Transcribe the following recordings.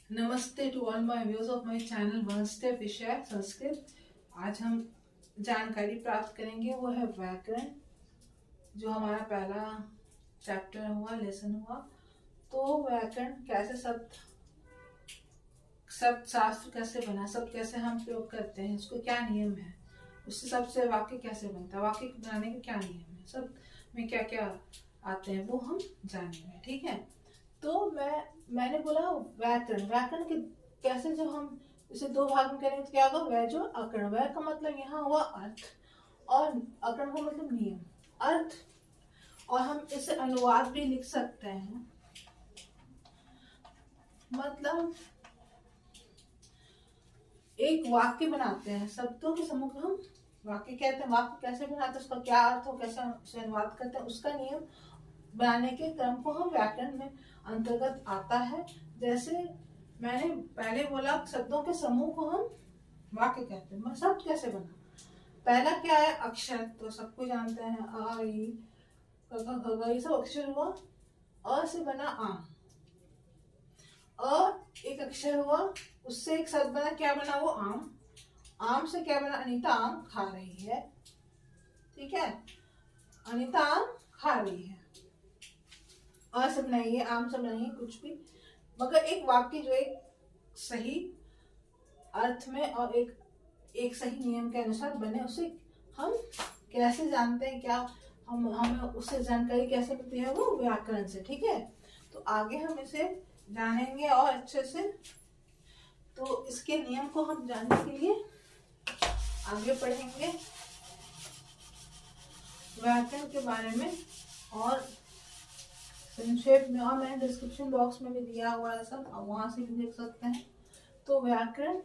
नमस्ते to all my viewers of my channel one step विषय संस्कृत। आज हम जानकारी प्राप्त करेंगे वो है व्याकरण, जो हमारा पहला चैप्टर हुआ, लेसन हुआ। तो व्याकरण कैसे शब्द शास्त्र कैसे बना, शब्द कैसे हम प्रयोग करते हैं, उसको क्या नियम है, उससे सबसे वाक्य कैसे बनता है, वाक्य बनाने के क्या नियम है, शब्द में क्या क्या आते हैं वो हम जानेंगे। ठीक है, तो मैंने बोला व्याकरण। व्याकरण के कैसे, जो हम इसे दो भाग में करेंगे तो क्या होगा, वै जो अकरण। वै का मतलब यहाँ हुआ अर्थ और अकरण का मतलब नियम, अर्थ। और हम इसे अनुवाद भी लिख सकते हैं, मतलब एक वाक्य बनाते हैं, शब्दों के समूह को हम वाक्य कहते हैं। वाक्य कैसे बनाते हैं, उसका क्या अर्थ हो, कैसे हम उसे अनुवाद करते हैं, उसका नियम बनाने के क्रम को हम व्याकरण में अंतर्गत आता है। जैसे मैंने पहले बोला, शब्दों के समूह को हम वाक्य कहते हैं। शब्द कैसे बना, पहला क्या है, अक्षर, तो सबको जानते हैं, आ ई क ख ग घ, ये सब अक्षर हुआ। अ से बना आम, अ एक अक्षर हुआ, उससे एक शब्द बना, क्या बना वो आम। आम से क्या बना, अनीता आम खा रही है। ठीक है, अनीता आम खा रही है। अ से बनाई है, आम से बनाई है, कुछ भी, मगर एक वाक्य जो एक सही अर्थ में और एक सही नियम के अनुसार बने, उसे हम कैसे जानते हैं, क्या हमें उससे जानकारी कैसे मिलती है, वो व्याकरण से। ठीक है, तो आगे हम इसे जानेंगे और अच्छे से। तो इसके नियम को हम जानने के लिए आगे पढ़ेंगे व्याकरण के बारे में, और संक्षेप में, और मैंने डिस्क्रिप्शन बॉक्स में भी दिया हुआ है सब, आप वहां से भी देख सकते हैं। तो व्याकरण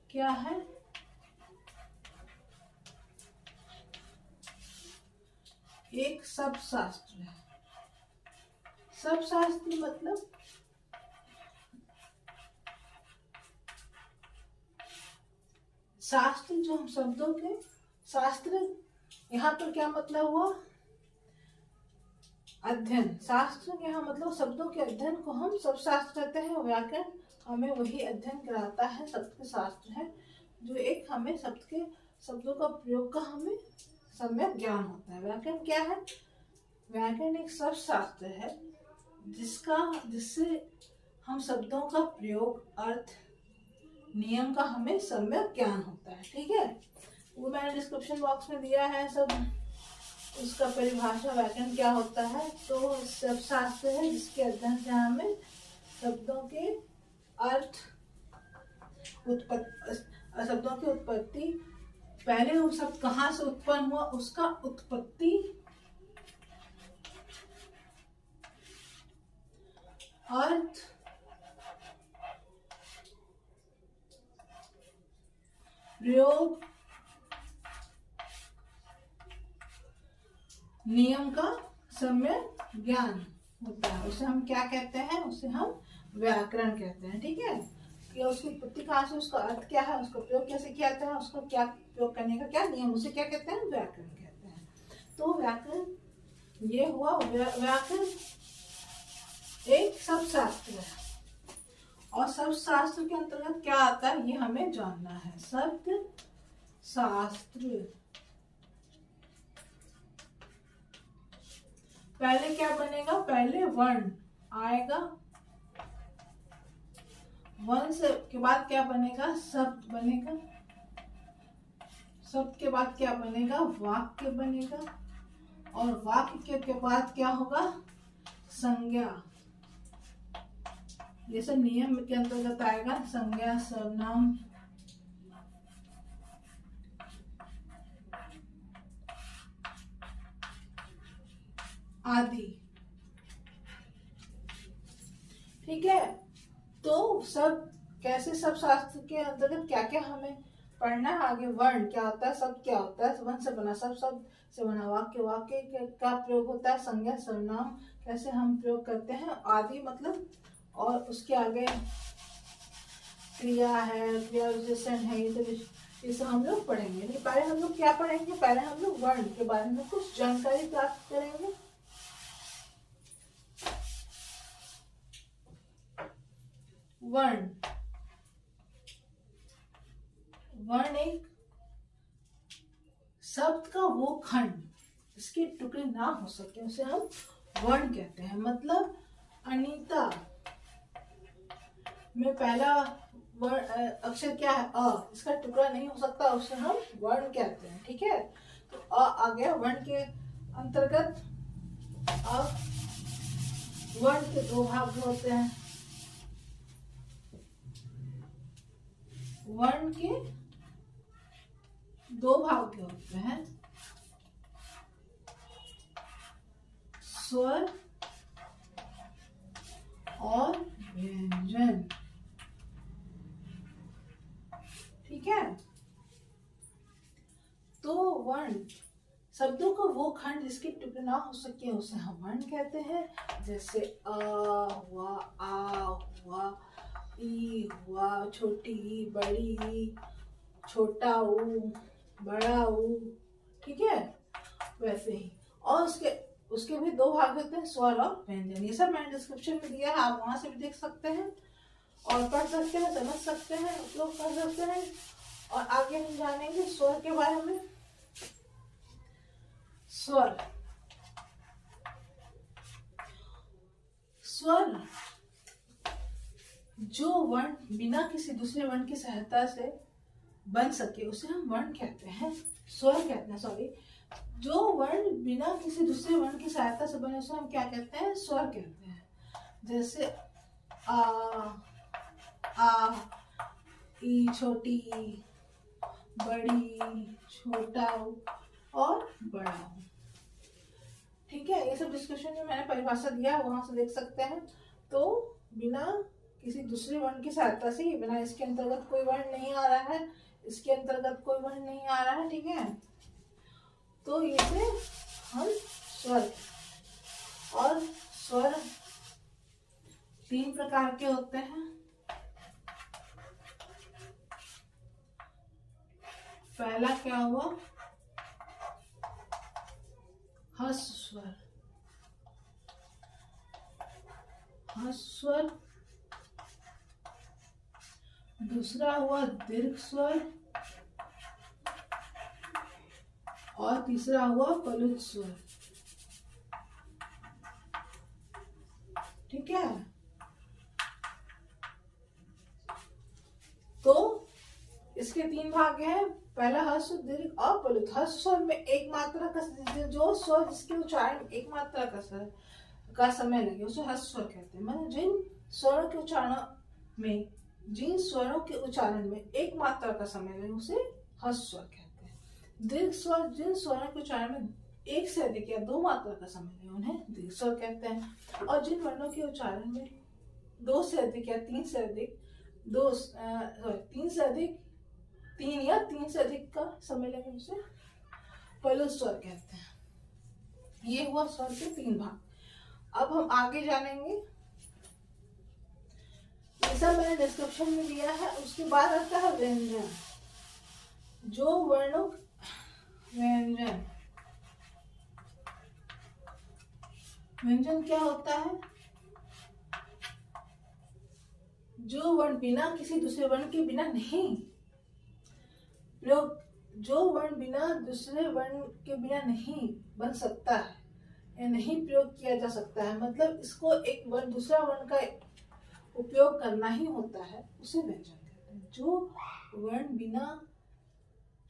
क्या है, एक शब्द शास्त्र है। शब्द शास्त्र मतलब शास्त्र, जो हम शब्दों के शास्त्र, यहाँ पर क्या मतलब हुआ, अध्ययन। शास्त्र यहाँ मतलब शब्दों के अध्ययन को हम शब्द शास्त्र कहते हैं। व्याकरण हमें वही अध्ययन कराता है, शब्द के शास्त्र है, जो एक हमें शब्दों का प्रयोग का हमें सम्यक ज्ञान होता है। व्याकरण क्या है, व्याकरण एक शब्द शास्त्र है जिससे हम शब्दों का प्रयोग, अर्थ, नियम का हमें सम्यक ज्ञान होता है। ठीक है, वो मैंने डिस्क्रिप्शन बॉक्स में दिया है सब, उसका परिभाषा व्याकरण क्या होता है। तो शब्द शास्त्र है जिसके अध्ययन से हमें शब्दों के अर्थ, शब्दों की उत्पत्ति, पहले वो शब्द कहाँ से उत्पन्न हुआ, उसका उत्पत्ति, अर्थ, प्रयोग, नियम का सम्यक ज्ञान होता है, उसे हम क्या कहते हैं, उसे हम व्याकरण कहते हैं। ठीक है, कि उसकी उत्पत्ति कहाँ से, उसका अर्थ क्या है, उसका प्रयोग कैसे किया जाता है, उसको क्या प्रयोग करने का क्या नियम, उसे क्या कहते हैं, व्याकरण कहते हैं। तो व्याकरण ये हुआ। व्याकरण एक शब्द शास्त्र है, और शब्द शास्त्र के अंतर्गत क्या आता है ये हमें जानना है। शब्द शास्त्र, पहले क्या बनेगा, पहले वर्ण आएगा, वर्ण से के बाद क्या बनेगा, शब्द बनेगा, शब्द के बाद क्या बनेगा, वाक्य बनेगा, और वाक्य के बाद क्या होगा, संज्ञा। ये सब नियम के अंतर्गत आएगा, संज्ञा, सर्वनाम, आदि। ठीक है, तो सब कैसे, सब शास्त्र के अंतर्गत क्या क्या हमें पढ़ना है आगे। वर्ण क्या होता है, शब्द क्या होता है, वर्ण से बना शब्द, शब्द से बना वाक्य, वाक्य का प्रयोग होता है, संज्ञा, सर्वनाम कैसे हम प्रयोग करते हैं, आदि मतलब, और उसके आगे क्रिया है, क्रिया विशेषण है, ये सब हम लोग पढ़ेंगे। लेकिन पहले हम लोग क्या पढ़ेंगे, पहले हम लोग वर्ण के बारे में कुछ जानकारी प्राप्त करेंगे। वर्ण, वर्ण एक शब्द का वो खंड इसके टुकड़े ना हो सके उसे हम वर्ण कहते हैं। मतलब अनीता में पहला वर्ण अक्षर क्या है? अ, इसका टुकड़ा नहीं हो सकता, उसे हम वर्ण कहते हैं। ठीक है, तो अ आ गया वर्ण के अंतर्गत। अब वर्ण के दो भाग होते हैं। वर्ण के दो भाग होते हैं, स्वर और व्यंजन। ठीक है, तो वर्ण शब्दों का वो खंड जिसके टुकड़े ना हो सके उसे हम वर्ण कहते हैं। जैसे अ हुआ, आ हुआ, ई हुआ, छोटी ई, बड़ी ई, छोटा ऊ, बड़ा ऊ। ठीक है, वैसे ही। और उसके भी दो भाग होते हैं, स्वर और व्यंजन। ये सब मैंने डिस्क्रिप्शन में दिया है, आप वहां से भी देख सकते हैं और पढ़ सकते हैं, समझ सकते हैं, उपयोग कर सकते हैं। और आगे हम जानेंगे स्वर के बारे में। स्वर, स्वर जो वर्ण बिना किसी दूसरे वर्ण की सहायता से बन सके उसे हम वर्ण कहते हैं, स्वर कहते हैं। सॉरी, जो वर्ण बिना किसी दूसरे वर्ण की सहायता से बने उसे हम क्या कहते हैं? स्वर कहते हैं। जैसे आ, ई, छोटी ई, बड़ी, छोटा और बड़ा। ठीक है, ये सब डिस्कशन में मैंने परिभाषा दिया है, वहां से देख सकते हैं। तो बिना किसी दूसरे वर्ण की सहायता से, बिना इसके अंतर्गत कोई वर्ण नहीं आ रहा है, इसके अंतर्गत कोई वर्ण नहीं आ रहा है। ठीक है, तो इसे हम स्वर। और स्वर तीन प्रकार के होते हैं। पहला क्या हुआ? ह्रस्व स्वर, ह्रस्व स्वर। दूसरा हुआ दीर्घ स्वर और तीसरा हुआ पलुत स्वर। ठीक है, तो इसके तीन भाग हैं। पहला ह्रस्व, दीर्घ और पलुत। ह्रस्व स्वर में एक मात्रा का, जो स्वर जिसके उच्चारण एक मात्रा का समय लगे उसे ह्रस्व स्वर कहते हैं। मतलब जिन स्वरों के उच्चारण में एक मात्रा का समय लगे उसे ह्रस्व स्वर कहते हैं। दीर्घ स्वर जिन स्वरों के उच्चारण में एक से अधिक या दो मात्रा का समय लगे उन्हें दीर्घ स्वर कहते हैं। और जिन वर्णों के उच्चारण में दो से अधिक या तीन से अधिक तीन से अधिक का समय लगे उसे पलुत स्वर कहते हैं। ये हुआ स्वर के तीन भाग। अब हम आगे जानेंगे, जैसा मैंने डिस्क्रिप्शन में दिया है। उसके बाद आता है व्यंजन। जो वर्णों व्यंजन, व्यंजन क्या होता है? जो वर्ण बिना किसी दूसरे वर्ण के बिना नहीं प्रयोग, जो वर्ण बिना दूसरे वर्ण के बिना नहीं बन सकता है या नहीं प्रयोग किया जा सकता है, मतलब इसको एक वर्ण दूसरा वर्ण का उपयोग करना ही होता है, उसे व्यंजन कहते हैं। जो वर्ण बिना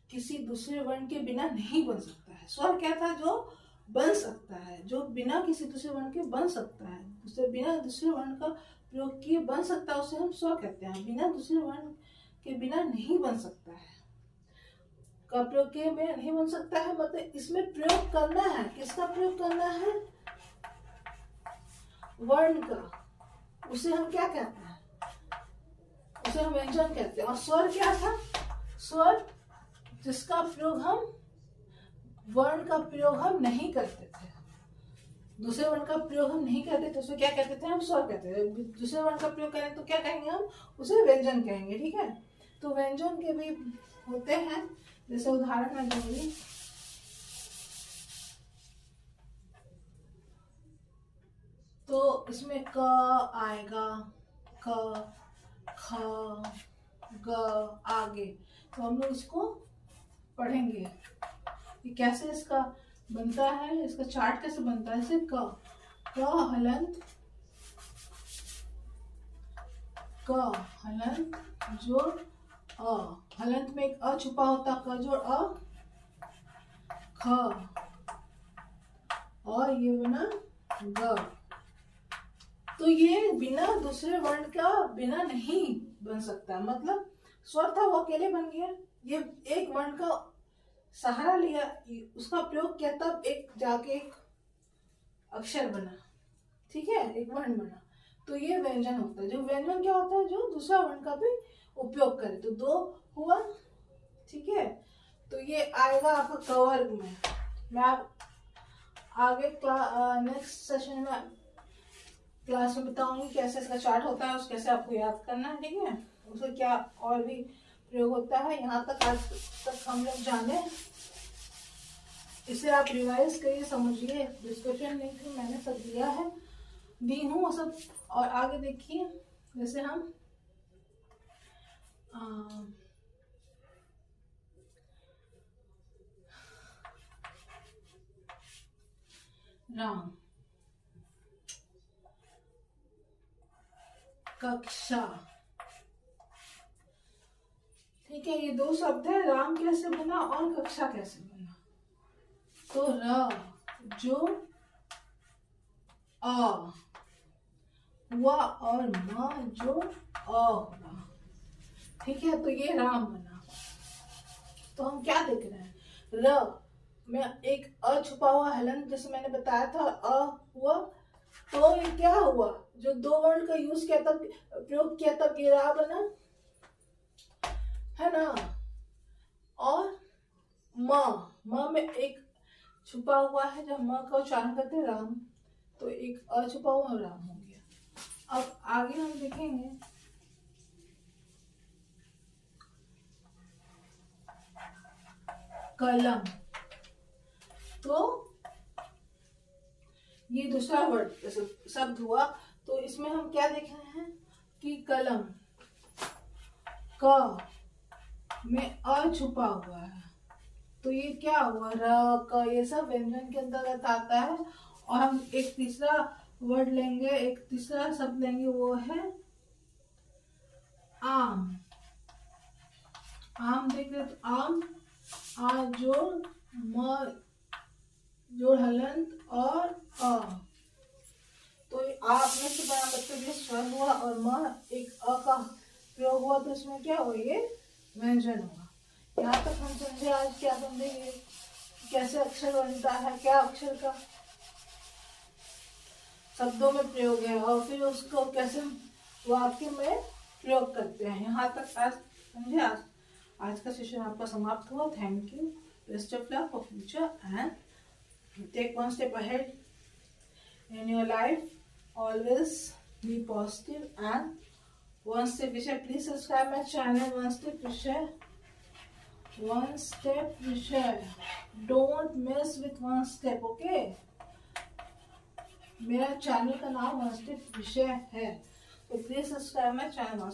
किसी दूसरे वर्ण के बिना नहीं बन सकता है। स्वर क्या था? जो बन सकता है, जो बिना किसी दूसरे वर्ण के बन सकता है, उसे बिना दूसरे वर्ण का प्रयोग किए बन सकता है, उसे हम स्वर कहते हैं। बिना दूसरे वर्ण के बिना नहीं बन सकता है, का प्रयोग किए बिना नहीं बन सकता है, मतलब इसमें प्रयोग करना है। किसका प्रयोग करना है? वर्ण का। उसे हम क्या कहते हैं? उसे हम व्यंजन कहते हैं। और स्वर क्या था? स्वर जिसका प्रयोग हम, वर्ण का प्रयोग हम नहीं करते थे, दूसरे वर्ण का प्रयोग हम नहीं करते थे, उसे क्या कहते थे? हम स्वर कहते थे। दूसरे वर्ण का प्रयोग करें तो क्या कहेंगे हम? उसे व्यंजन कहेंगे। ठीक है, तो व्यंजन के भी होते हैं, जैसे उदाहरण मैं दूंगी। तो इसमें क आएगा, क, ख, ग, आगे। तो हम लोग इसको पढ़ेंगे कि कैसे इसका बनता है, इसका चार्ट कैसे बनता है। जैसे क हलंत, क हलंत जोड़ अ, हलंत में एक अ छुपा होता, क जोड़ अ, ख, और ये बना ग। तो ये बिना दूसरे वर्ण का बिना नहीं बन सकता, मतलब स्वर था वो अकेले बन गया, ये एक वर्ण का सहारा लिया, उसका प्रयोग किया, तब एक जाके एक अक्षर बना, ठीक है, एक वर्ण बना। तो ये व्यंजन होता है। जो व्यंजन क्या होता है, जो दूसरा वर्ण का भी उपयोग करे। तो दो हुआ, ठीक है। तो ये आएगा आपका कवर्ग में। मैं आप आगे नेक्स्ट सेशन में क्लास में बताऊंगी कैसे इसका चार्ट होता है, उस कैसे आपको याद करना है, ठीक है। उसका क्या और भी प्रयोग होता है। यहाँ तक आज तक हम लोग जाने, इसे आप रिवाइज करिए, समझिए। डिस्क्रिप्शन लिंक में मैंने सब दिया है, दी हूँ सब। और आगे देखिए, जैसे हम राम, कक्षा, ठीक है, ये दो शब्द है। राम कैसे बना और कक्षा कैसे बना। तो र जो अ हुआ और म जो अ हुआ, ठीक है। तो ये राम बना। तो हम क्या देख रहे हैं, र में एक अ छुपा हुआ हलन, जैसे मैंने बताया था, अ हुआ। तो ये क्या हुआ, जो दो वर्ण का यूज किया तब, प्रयोग किया तब ये रा बना, है ना। और म में एक छुपा हुआ है, जब म का उच्चारण करते हैं राम, तो एक अ छुपा हुआ राम हो गया। अब आगे हम देखेंगे, कलम। तो ये दूसरा वर्ड जैसे शब्द हुआ, तो इसमें हम क्या देख रहे हैं कि कलम, क में अ छुपा हुआ है। तो ये क्या हुआ, र क, ये सब व्यंजन के अंतर्गत आता है। और हम एक तीसरा वर्ड लेंगे, एक तीसरा शब्द लेंगे, वो है आम। आम देख रहे, तो आम, आ जोड़ म जोड़ हलंत और अ। तो आप में से बड़ा बच्चों के स्वर हुआ और म एक अ का प्रयोग हुआ, तो इसमें क्या हुआ, ये व्यंजन हुआ। यहाँ तक हम समझे। आज क्या समझेंगे, कैसे अक्षर बनता है, क्या अक्षर का शब्दों में प्रयोग है, और फिर उसको कैसे वाक्य में प्रयोग करते हैं। यहाँ तक आज समझे। आज का सेशन आपका समाप्त हुआ। Thank you. Best of luck for future and take one step ahead in your life. Always be positive and one step Vishaya. Please subscribe my channel One Step Vishaya. One Step Vishaya. Don't mess with one step, okay? मेरा channel का नाम One Step Vishaya है, तो please subscribe my channel.